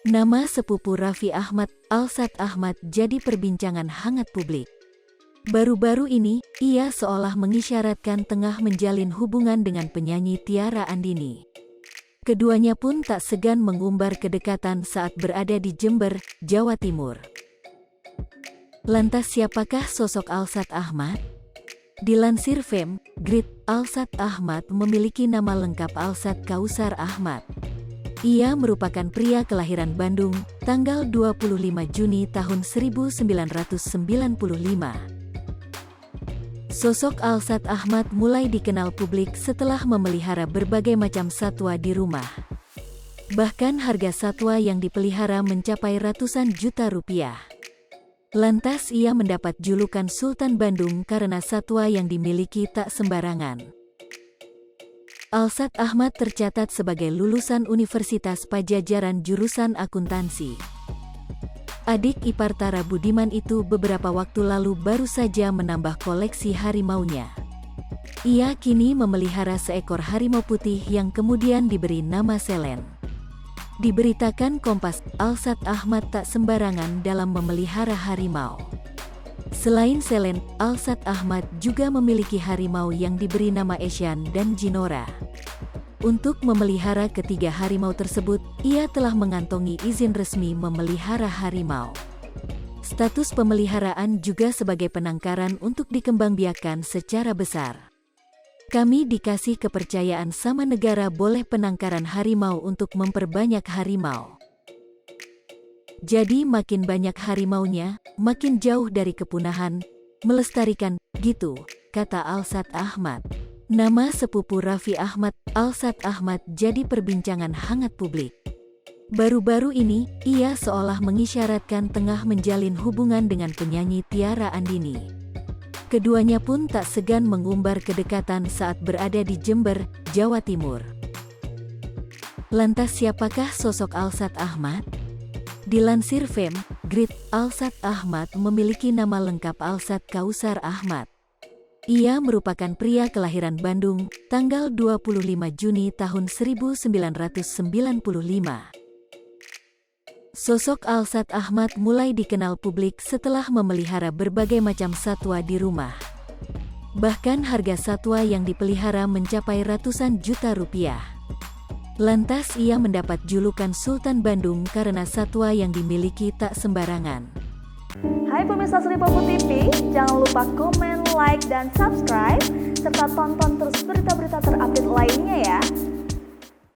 Nama sepupu Raffi Ahmad, Alsat Ahmad jadi perbincangan hangat publik. Baru-baru ini, ia seolah mengisyaratkan tengah menjalin hubungan dengan penyanyi Tiara Andini. Keduanya pun tak segan mengumbar kedekatan saat berada di Jember, Jawa Timur. Lantas siapakah sosok Alsat Ahmad? Dilansir Fame, Grid, Alsat Ahmad memiliki nama lengkap Alsat Kausar Ahmad. Ia merupakan pria kelahiran Bandung, tanggal 25 Juni tahun 1995. Sosok Alsat Ahmad mulai dikenal publik setelah memelihara berbagai macam satwa di rumah. Bahkan harga satwa yang dipelihara mencapai ratusan juta rupiah. Lantas ia mendapat julukan Sultan Bandung karena satwa yang dimiliki tak sembarangan. Alsat Ahmad tercatat sebagai lulusan Universitas Pajajaran jurusan akuntansi. Adik ipar Tara Budiman itu beberapa waktu lalu baru saja menambah koleksi harimaunya. Ia kini memelihara seekor harimau putih yang kemudian diberi nama Selen. Diberitakan Kompas, Alsat Ahmad tak sembarangan dalam memelihara harimau. Selain Selen, Alsat Ahmad juga memiliki harimau yang diberi nama Esyan dan Jinora. Untuk memelihara ketiga harimau tersebut, ia telah mengantongi izin resmi memelihara harimau. Status pemeliharaan juga sebagai penangkaran untuk dikembangbiakkan secara besar. Kami dikasih kepercayaan sama negara boleh penangkaran harimau untuk memperbanyak harimau. Jadi makin banyak harimaunya, makin jauh dari kepunahan, melestarikan, gitu, kata Alsat Ahmad. Nama sepupu Raffi Ahmad, Alsat Ahmad jadi perbincangan hangat publik. Baru-baru ini, ia seolah mengisyaratkan tengah menjalin hubungan dengan penyanyi Tiara Andini. Keduanya pun tak segan mengumbar kedekatan saat berada di Jember, Jawa Timur. Lantas siapakah sosok Alsat Ahmad? Dilansir Fame, Grid, Alsat Ahmad memiliki nama lengkap Alsat Kausar Ahmad. Ia merupakan pria kelahiran Bandung, tanggal 25 Juni tahun 1995. Sosok Alsat Ahmad mulai dikenal publik setelah memelihara berbagai macam satwa di rumah. Bahkan harga satwa yang dipelihara mencapai ratusan juta rupiah. Lantas ia mendapat julukan Sultan Bandung karena satwa yang dimiliki tak sembarangan. Hai pemirsa Sri Popo TV, jangan lupa komen, like, dan subscribe, serta tonton terus berita-berita terupdate lainnya ya.